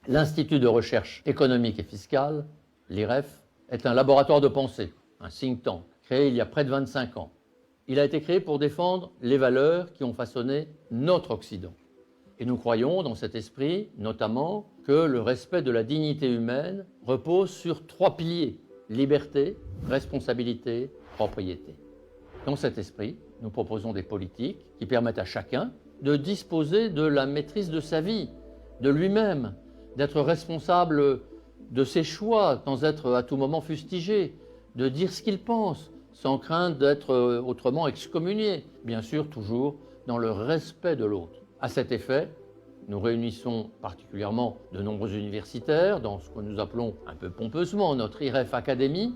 L'Institut de recherche économique et fiscale, l'IREF, est un laboratoire de pensée, un think tank, créé il y a près de 25 ans. Il a été créé pour défendre les valeurs qui ont façonné notre Occident. Et nous croyons dans cet esprit, notamment, que le respect de la dignité humaine repose sur 3 piliers: liberté, responsabilité, propriété. Dans cet esprit, nous proposons des politiques qui permettent à chacun de disposer de la maîtrise de sa vie, de lui-même, d'être responsable de ses choix sans être à tout moment fustigé, de dire ce qu'il pense sans crainte d'être autrement excommunié, bien sûr toujours dans le respect de l'autre. À cet effet, nous réunissons particulièrement de nombreux universitaires dans ce que nous appelons un peu pompeusement notre IREF Academy,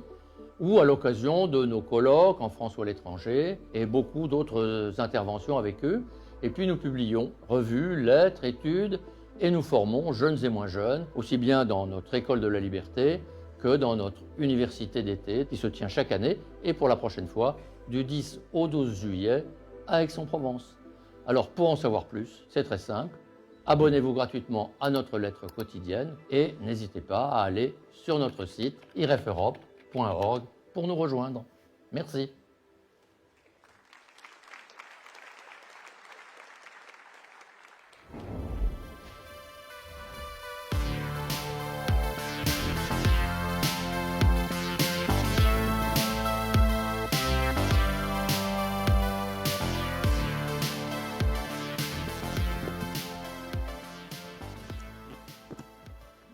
ou à l'occasion de nos colloques en France ou à l'étranger, et beaucoup d'autres interventions avec eux. Et puis nous publions revues, lettres, études, et nous formons, jeunes et moins jeunes, aussi bien dans notre École de la Liberté que dans notre université d'été qui se tient chaque année, et pour la prochaine fois, du 10 au 12 juillet à Aix-en-Provence. Alors pour en savoir plus, c'est très simple, abonnez-vous gratuitement à notre lettre quotidienne et n'hésitez pas à aller sur notre site irefeurope.org pour nous rejoindre. Merci.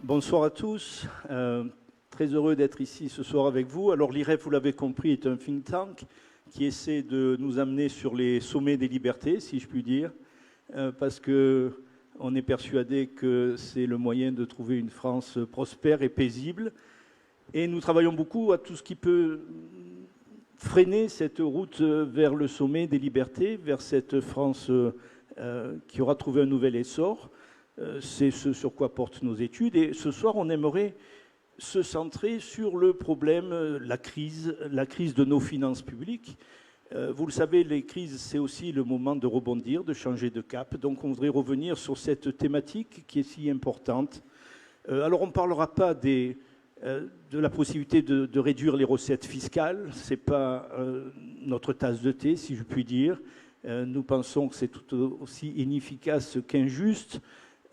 Bonsoir à tous. Très heureux d'être ici ce soir avec vous. Alors l'IREF, vous l'avez compris, est un think tank qui essaie de nous amener sur les sommets des libertés, si je puis dire, parce qu'on est persuadé que c'est le moyen de trouver une France prospère et paisible. Et nous travaillons beaucoup à tout ce qui peut freiner cette route vers le sommet des libertés, vers cette France qui aura trouvé un nouvel essor. C'est ce sur quoi portent nos études. Et ce soir, on aimerait se centrer sur le problème, la crise de nos finances publiques. Vous le savez, les crises, c'est aussi le moment de rebondir, de changer de cap. Donc on voudrait revenir sur cette thématique qui est si importante. Alors on ne parlera pas de la possibilité de réduire les recettes fiscales. Ce n'est pas notre tasse de thé, si je puis dire. Nous pensons que c'est tout aussi inefficace qu'injuste.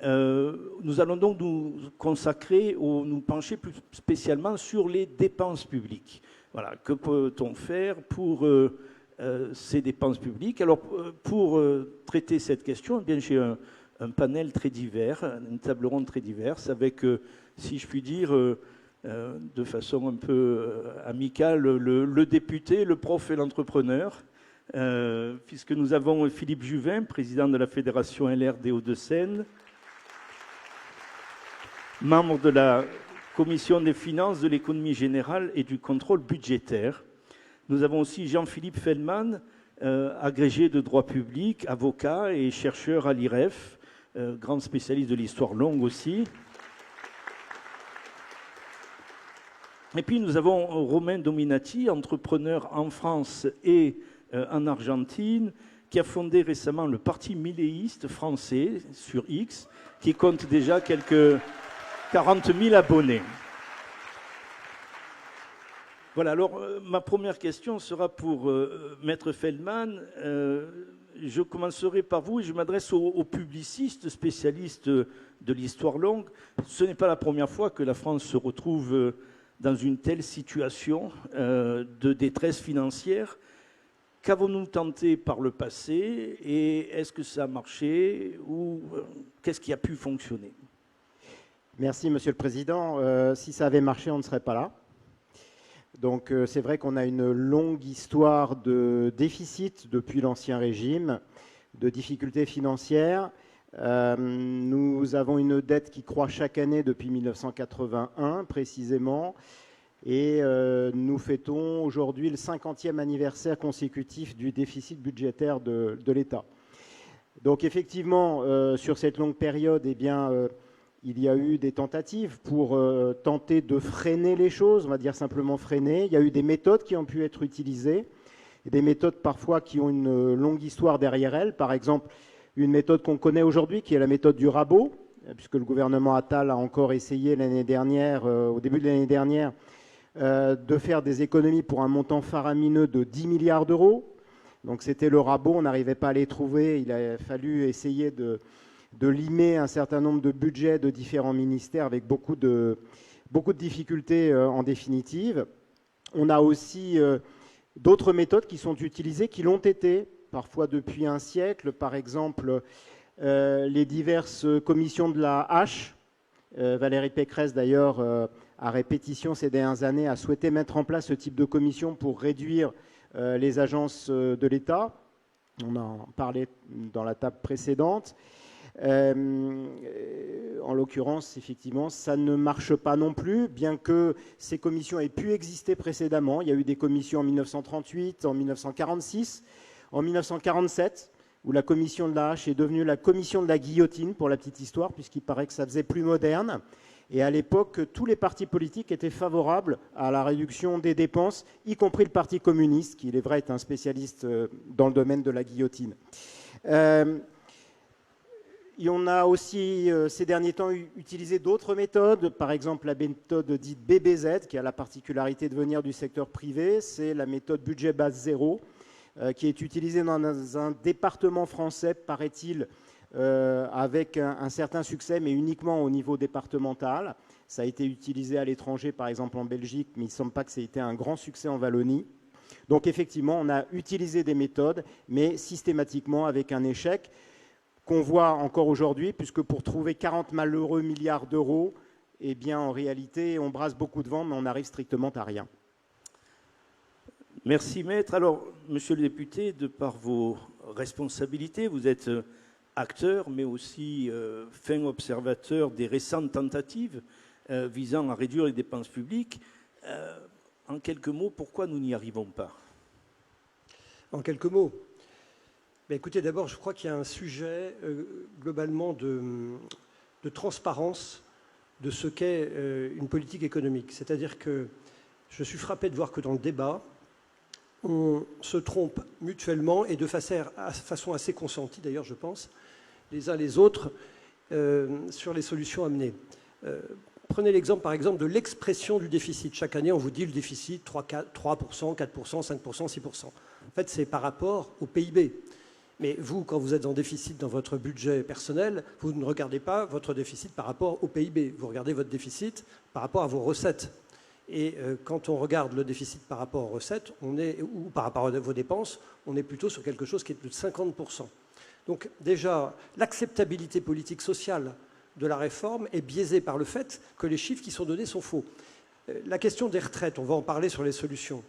Nous allons donc nous consacrer, nous pencher plus spécialement sur les dépenses publiques. Voilà, que peut-on faire pour ces dépenses publiques? Alors, pour traiter cette question, eh bien, j'ai un panel très divers, une table ronde très diverse, avec, si je puis dire, de façon un peu amicale, le député, le prof et l'entrepreneur, puisque nous avons Philippe Juvin, président de la Fédération LR des Hauts-de-Seine, membre de la Commission des finances, de l'économie générale et du contrôle budgétaire. Nous avons aussi Jean-Philippe Feldman, agrégé de droit public, avocat et chercheur à l'IREF, grand spécialiste de l'histoire longue aussi. Et puis nous avons Romain Dominati, entrepreneur en France et en Argentine, qui a fondé récemment le Parti milléiste français sur X, qui compte déjà quelques 40 000 abonnés. Voilà, alors ma première question sera pour Maître Feldman. Je commencerai par vous et je m'adresse aux publicistes, spécialistes de l'histoire longue. Ce n'est pas la première fois que la France se retrouve dans une telle situation de détresse financière. Qu'avons-nous tenté par le passé et est-ce que ça a marché ou qu'est-ce qui a pu fonctionner ? Merci, Monsieur le Président. Si ça avait marché, on ne serait pas là. Donc c'est vrai qu'on a une longue histoire de déficit depuis l'Ancien Régime, de difficultés financières. Nous avons une dette qui croît chaque année depuis 1981 précisément. Et nous fêtons aujourd'hui le 50e anniversaire consécutif du déficit budgétaire de l'État. Donc effectivement, sur cette longue période, eh bien, il y a eu des tentatives pour tenter de freiner les choses, on va dire simplement freiner. Il y a eu des méthodes qui ont pu être utilisées, et des méthodes parfois qui ont une longue histoire derrière elles. Par exemple, une méthode qu'on connaît aujourd'hui, qui est la méthode du rabot, puisque le gouvernement Attal a encore essayé l'année dernière, au début de l'année dernière, de faire des économies pour un montant faramineux de 10 milliards d'euros. Donc c'était le rabot, on n'arrivait pas à les trouver. Il a fallu essayer de limer un certain nombre de budgets de différents ministères avec beaucoup de difficultés en définitive. On a aussi d'autres méthodes qui sont utilisées, qui l'ont été parfois depuis un siècle. Par exemple, les diverses commissions de la H. Valérie Pécresse, d'ailleurs, à répétition ces dernières années, a souhaité mettre en place ce type de commission pour réduire les agences de l'État. On en parlait dans la table précédente. En l'occurrence, effectivement, ça ne marche pas non plus, bien que ces commissions aient pu exister précédemment. Il y a eu des commissions en 1938, en 1946, en 1947, où la commission de la hache est devenue la commission de la guillotine, pour la petite histoire, puisqu'il paraît que ça faisait plus moderne. Et à l'époque, tous les partis politiques étaient favorables à la réduction des dépenses, y compris le Parti communiste, qui, il est vrai, est un spécialiste dans le domaine de la guillotine. Et on a aussi, ces derniers temps, utilisé d'autres méthodes, par exemple la méthode dite BBZ, qui a la particularité de venir du secteur privé. C'est la méthode budget base zéro, qui est utilisée dans un département français, paraît-il, avec un certain succès, mais uniquement au niveau départemental. Ça a été utilisé à l'étranger, par exemple en Belgique, mais il ne semble pas que ça ait été un grand succès en Wallonie. Donc effectivement, on a utilisé des méthodes, mais systématiquement avec un échec qu'on voit encore aujourd'hui, puisque pour trouver 40 malheureux milliards d'euros, eh bien en réalité, on brasse beaucoup de vent, mais on n'arrive strictement à rien. Merci, maître. Alors, monsieur le député, de par vos responsabilités, vous êtes acteur, mais aussi fin observateur des récentes tentatives visant à réduire les dépenses publiques. En quelques mots, pourquoi nous n'y arrivons pas? En quelques mots, mais écoutez, d'abord, je crois qu'il y a un sujet globalement de transparence de ce qu'est une politique économique. C'est-à-dire que je suis frappé de voir que dans le débat, on se trompe mutuellement et de façon assez consentie, d'ailleurs, je pense, les uns les autres, sur les solutions amenées. Prenez l'exemple, par exemple, de l'expression du déficit. Chaque année, on vous dit le déficit 3%, 4%, 5%, 6%. En fait, c'est par rapport au PIB. Mais vous, quand vous êtes en déficit dans votre budget personnel, vous ne regardez pas votre déficit par rapport au PIB. Vous regardez votre déficit par rapport à vos recettes. Et quand on regarde le déficit par rapport aux recettes, ou par rapport à vos dépenses, on est plutôt sur quelque chose qui est de 50%. Donc déjà, l'acceptabilité politique sociale de la réforme est biaisée par le fait que les chiffres qui sont donnés sont faux. La question des retraites, on va en parler sur les solutions.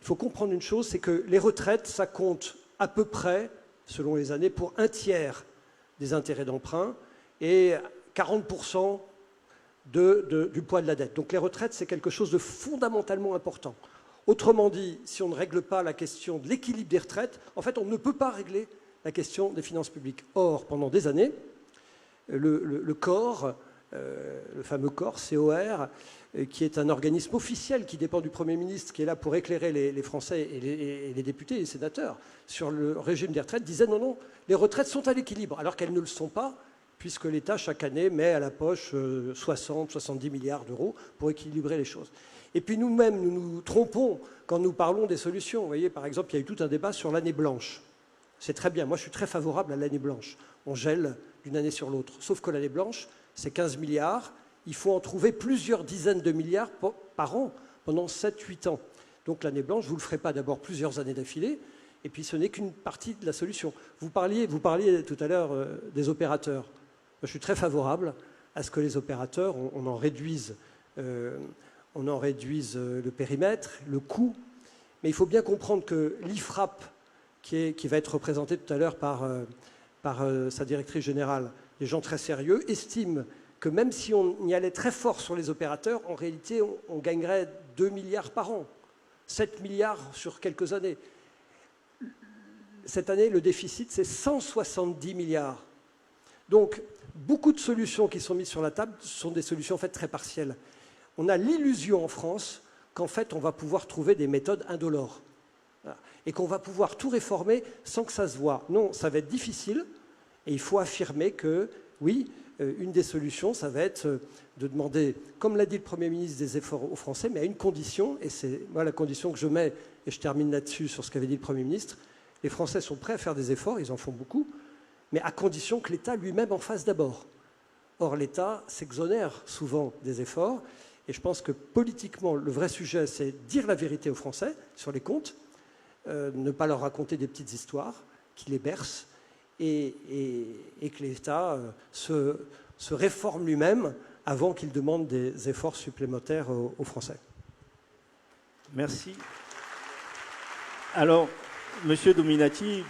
Il faut comprendre une chose, c'est que les retraites, ça compte à peu près, selon les années, pour un tiers des intérêts d'emprunt et 40% du poids de la dette. Donc les retraites, c'est quelque chose de fondamentalement important. Autrement dit, si on ne règle pas la question de l'équilibre des retraites, en fait, on ne peut pas régler la question des finances publiques. Or, pendant des années, le COR, le fameux COR, COR, qui est un organisme officiel qui dépend du Premier ministre, qui est là pour éclairer les Français et les députés et les sénateurs sur le régime des retraites, disait non, non, les retraites sont à l'équilibre, alors qu'elles ne le sont pas, puisque l'État, chaque année, met à la poche 60-70 milliards d'euros pour équilibrer les choses. Et puis nous-mêmes, nous nous trompons quand nous parlons des solutions. Vous voyez, par exemple, il y a eu tout un débat sur l'année blanche. C'est très bien, moi je suis très favorable à l'année blanche. On gèle d'une année sur l'autre. Sauf que l'année blanche, c'est 15 milliards. Il faut en trouver plusieurs dizaines de milliards par an pendant 7-8 ans. Donc l'année blanche, vous ne le ferez pas d'abord plusieurs années d'affilée, et puis ce n'est qu'une partie de la solution. Vous parliez tout à l'heure des opérateurs. Moi, je suis très favorable à ce que les opérateurs, on en réduise le périmètre, le coût. Mais il faut bien comprendre que l'IFRAP, qui va être représenté tout à l'heure par sa directrice générale, des gens très sérieux, estiment que même si on y allait très fort sur les opérateurs, en réalité, on gagnerait 2 milliards par an, 7 milliards sur quelques années. Cette année, le déficit, c'est 170 milliards. Donc, beaucoup de solutions qui sont mises sur la table sont des solutions en fait très partielles. On a l'illusion en France qu'en fait, on va pouvoir trouver des méthodes indolores. Voilà. Et qu'on va pouvoir tout réformer sans que ça se voie. Non, ça va être difficile. Et il faut affirmer que, oui, une des solutions, ça va être de demander, comme l'a dit le Premier ministre, des efforts aux Français, mais à une condition, et c'est moi la condition que je mets, et je termine là-dessus sur ce qu'avait dit le Premier ministre, les Français sont prêts à faire des efforts, ils en font beaucoup, mais à condition que l'État lui-même en fasse d'abord. Or, l'État s'exonère souvent des efforts, et je pense que politiquement, le vrai sujet, c'est dire la vérité aux Français sur les comptes, ne pas leur raconter des petites histoires qui les bercent, et que l'État se réforme lui-même avant qu'il demande des efforts supplémentaires aux Français. Merci. Alors, Monsieur Dominati,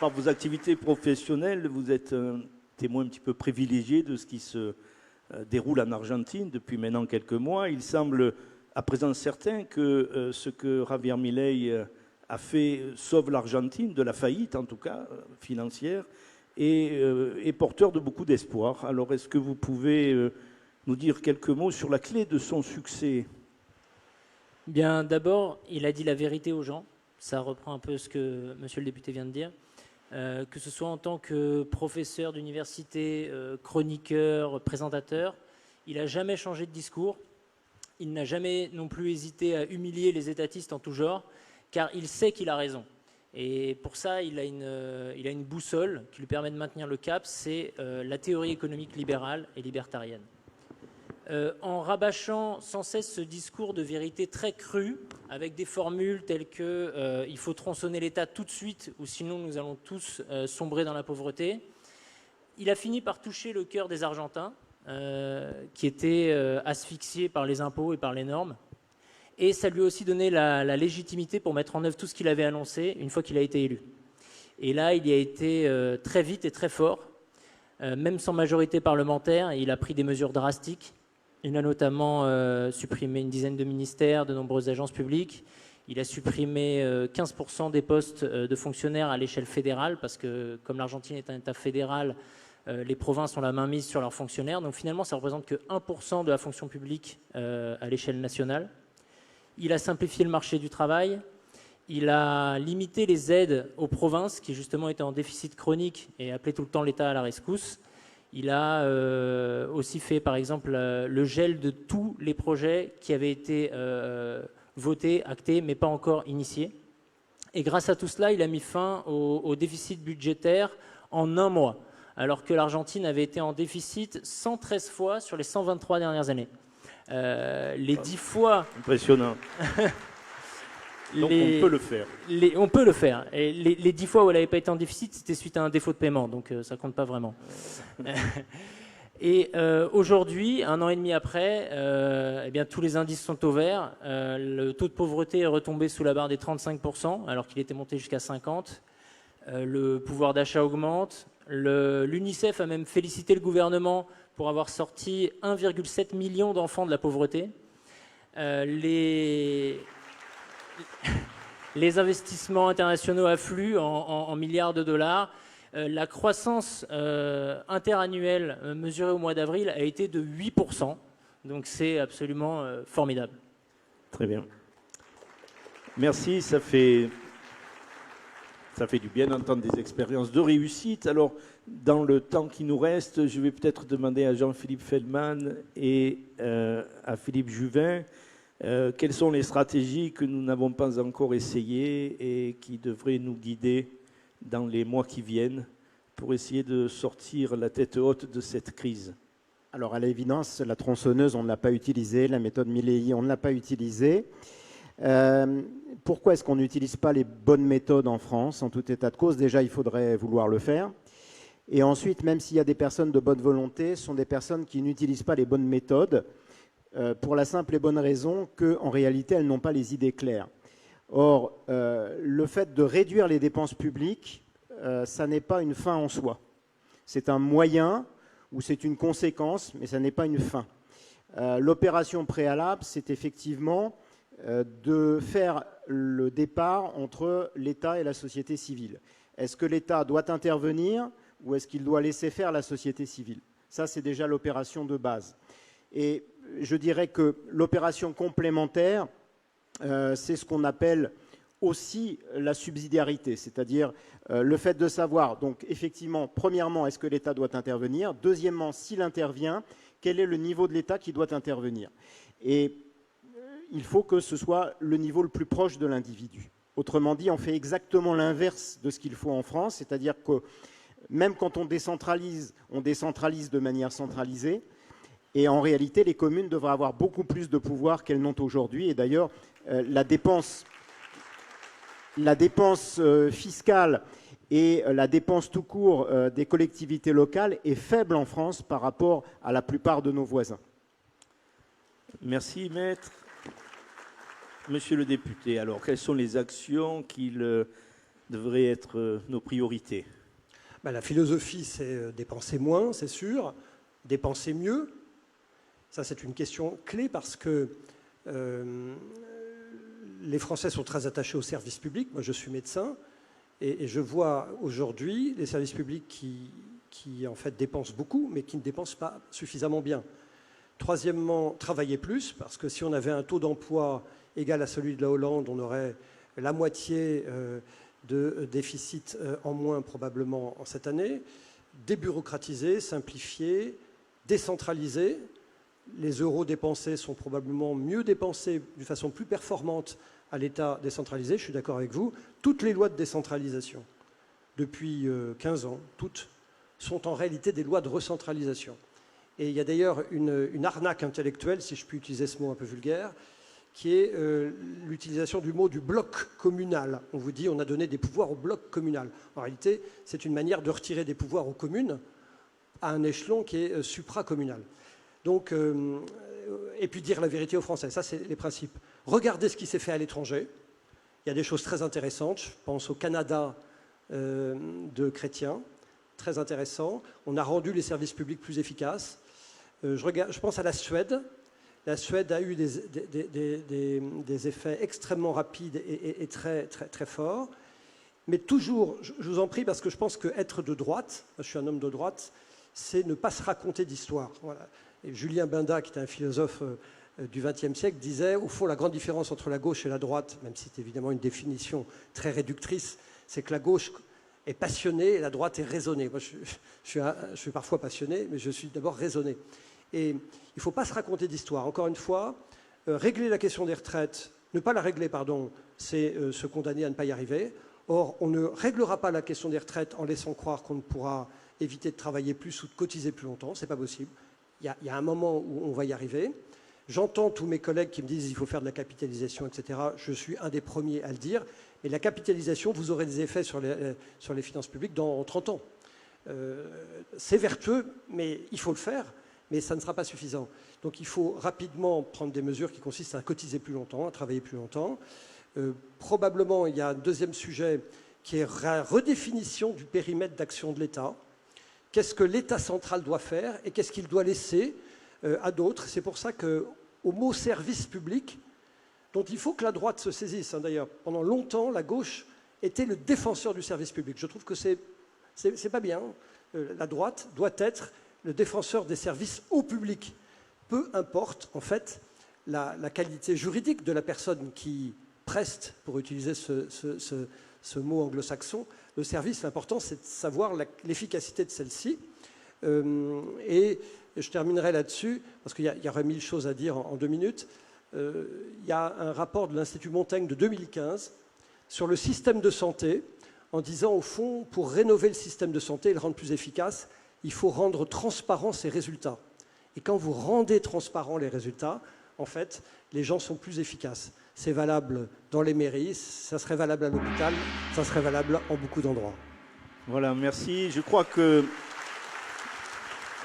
par vos activités professionnelles, vous êtes un témoin un petit peu privilégié de ce qui se déroule en Argentine depuis maintenant quelques mois. Il semble à présent certain que ce que Javier Milei a fait sauve l'Argentine, de la faillite en tout cas, financière, et est porteur de beaucoup d'espoir. Alors, est-ce que vous pouvez nous dire quelques mots sur la clé de son succès? Bien, d'abord, il a dit la vérité aux gens. Ça reprend un peu ce que monsieur le député vient de dire. Que ce soit en tant que professeur d'université, chroniqueur, présentateur, il n'a jamais changé de discours. Il n'a jamais non plus hésité à humilier les étatistes en tout genre, car il sait qu'il a raison. Et pour ça, il a une boussole qui lui permet de maintenir le cap, c'est la théorie économique libérale et libertarienne. En rabâchant sans cesse ce discours de vérité très cru, avec des formules telles que il faut tronçonner l'État tout de suite, ou sinon nous allons tous sombrer dans la pauvreté, il a fini par toucher le cœur des Argentins, qui étaient asphyxiés par les impôts et par les normes. Et ça lui a aussi donné la légitimité pour mettre en œuvre tout ce qu'il avait annoncé une fois qu'il a été élu. Et là, il y a été très vite et très fort, même sans majorité parlementaire, il a pris des mesures drastiques. Il a notamment supprimé une dizaine de ministères, de nombreuses agences publiques. Il a supprimé 15% des postes de fonctionnaires à l'échelle fédérale, parce que comme l'Argentine est un État fédéral, les provinces ont la main mise sur leurs fonctionnaires. Donc finalement, ça ne représente que 1% de la fonction publique à l'échelle nationale. Il a simplifié le marché du travail. Il a limité les aides aux provinces, qui justement étaient en déficit chronique et appelaient tout le temps l'État à la rescousse. Il a aussi fait, par exemple, le gel de tous les projets qui avaient été votés, actés, mais pas encore initiés. Et grâce à tout cela, il a mis fin au déficit budgétaire en un mois, alors que l'Argentine avait été en déficit 113 fois sur les 123 dernières années. Les 10 fois... Impressionnant. Donc on peut le faire. On peut le faire. Et les 10 fois où elle n'avait pas été en déficit, c'était suite à un défaut de paiement, donc ça ne compte pas vraiment. Et aujourd'hui, un an et demi après, eh bien, tous les indices sont au vert. Le taux de pauvreté est retombé sous la barre des 35%, alors qu'il était monté jusqu'à 50%. Le pouvoir d'achat augmente. L'UNICEF a même félicité le gouvernement pour avoir sorti 1,7 million d'enfants de la pauvreté. Les investissements internationaux affluent en milliards de dollars. La croissance interannuelle mesurée au mois d'avril a été de 8%. Donc c'est absolument formidable. Très bien. Merci, ça fait du bien d'entendre des expériences de réussite. Alors, dans le temps qui nous reste, je vais peut-être demander à Jean-Philippe Feldman et à Philippe Juvin quelles sont les stratégies que nous n'avons pas encore essayées et qui devraient nous guider dans les mois qui viennent pour essayer de sortir la tête haute de cette crise. Alors, à l'évidence, la tronçonneuse, on ne l'a pas utilisée, la méthode Milei, on ne l'a pas utilisée. Pourquoi est-ce qu'on n'utilise pas les bonnes méthodes en France? En tout état de cause, déjà, il faudrait vouloir le faire. Et ensuite, même s'il y a des personnes de bonne volonté, ce sont des personnes qui n'utilisent pas les bonnes méthodes pour la simple et bonne raison qu'en réalité, elles n'ont pas les idées claires. Or, le fait de réduire les dépenses publiques, ça n'est pas une fin en soi. C'est un moyen ou c'est une conséquence, mais ça n'est pas une fin. L'opération préalable, c'est effectivement de faire le départ entre l'État et la société civile. Est-ce que l'État doit intervenir ou est-ce qu'il doit laisser faire la société civile? Ça, c'est déjà l'opération de base. Et je dirais que l'opération complémentaire, c'est ce qu'on appelle aussi la subsidiarité, c'est-à-dire le fait de savoir, donc effectivement, premièrement, est-ce que l'État doit intervenir? Deuxièmement, s'il intervient, quel est le niveau de l'État qui doit intervenir? Et il faut que ce soit le niveau le plus proche de l'individu. Autrement dit, on fait exactement l'inverse de ce qu'il faut en France, c'est-à-dire que même quand on décentralise de manière centralisée, et en réalité, les communes devraient avoir beaucoup plus de pouvoir qu'elles n'ont aujourd'hui. Et d'ailleurs, la dépense fiscale et la dépense tout court des collectivités locales est faible en France par rapport à la plupart de nos voisins. Merci, maître. Monsieur le député, alors, quelles sont les actions qui devraient être nos priorités? La philosophie, c'est dépenser moins, c'est sûr, dépenser mieux. Ça, c'est une question clé parce que les Français sont très attachés aux services publics. Moi, je suis médecin et je vois aujourd'hui les services publics qui, en fait, dépensent beaucoup, mais qui ne dépensent pas suffisamment bien. Troisièmement, travailler plus, parce que si on avait un taux d'emploi égal à celui de la Hollande, on aurait la moitié de déficit en moins probablement en cette année. Débureaucratiser, simplifier, décentraliser. Les euros dépensés sont probablement mieux dépensés d'une façon plus performante à l'État décentralisé, je suis d'accord avec vous. Toutes les lois de décentralisation, depuis 15 ans, toutes, sont en réalité des lois de recentralisation. Et il y a d'ailleurs une arnaque intellectuelle, si je puis utiliser ce mot un peu vulgaire, qui est l'utilisation du mot du bloc communal. On vous dit on a donné des pouvoirs au bloc communal. En réalité, c'est une manière de retirer des pouvoirs aux communes à un échelon qui est supracommunal. Donc, et puis dire la vérité aux Français, ça c'est les principes. Regardez ce qui s'est fait à l'étranger. Il y a des choses très intéressantes. Je pense au Canada de Chrétien, très intéressant. On a rendu les services publics plus efficaces. Je pense à la Suède. La Suède a eu des effets extrêmement rapides et très, très, très forts. Mais toujours, je vous en prie, parce que je pense qu'être de droite, je suis un homme de droite, c'est ne pas se raconter d'histoire. Voilà. Et Julien Binda, qui était un philosophe du XXe siècle, disait, au fond, la grande différence entre la gauche et la droite, même si c'est évidemment une définition très réductrice, c'est que la gauche est passionnée et la droite est raisonnée. Moi, je suis parfois passionné, mais je suis d'abord raisonné. Et il ne faut pas se raconter d'histoire. Encore une fois, régler la question des retraites, ne pas la régler, pardon, c'est se condamner à ne pas y arriver. Or, on ne réglera pas la question des retraites en laissant croire qu'on ne pourra éviter de travailler plus ou de cotiser plus longtemps. Ce n'est pas possible. Il y a un moment où on va y arriver. J'entends tous mes collègues qui me disent qu'il faut faire de la capitalisation, etc. Je suis un des premiers à le dire. Mais la capitalisation, vous aurez des effets sur les finances publiques dans 30 ans. C'est vertueux, mais il faut le faire. Mais ça ne sera pas suffisant. Donc il faut rapidement prendre des mesures qui consistent à cotiser plus longtemps, à travailler plus longtemps. Probablement, il y a un deuxième sujet qui est la redéfinition du périmètre d'action de l'État. Qu'est-ce que l'État central doit faire et qu'est-ce qu'il doit laisser à d'autres? C'est pour ça qu'au mot service public, dont il faut que la droite se saisisse, d'ailleurs, pendant longtemps, la gauche était le défenseur du service public. Je trouve que c'est pas bien. La droite doit être le défenseur des services au public. Peu importe, en fait, la qualité juridique de la personne qui preste, pour utiliser ce mot anglo-saxon, le service. L'important, c'est de savoir l'efficacité de celle-ci. Et je terminerai là-dessus, parce qu'il y aurait 1000 choses à dire en 2 minutes. Il y a un rapport de l'Institut Montaigne de 2015 sur le système de santé, en disant, au fond, pour rénover le système de santé et le rendre plus efficace, il faut rendre transparents ces résultats. Et quand vous rendez transparents les résultats, en fait, les gens sont plus efficaces. C'est valable dans les mairies, ça serait valable à l'hôpital, ça serait valable en beaucoup d'endroits. Voilà, merci. Je crois que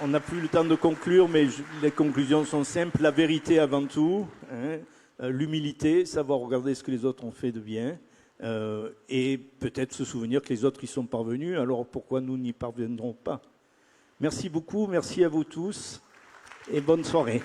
on n'a plus le temps de conclure, mais les conclusions sont simples. La vérité avant tout, hein, l'humilité, savoir regarder ce que les autres ont fait de bien, et peut-être se souvenir que les autres y sont parvenus, alors pourquoi nous n'y parviendrons pas? Merci beaucoup, merci à vous tous, et bonne soirée.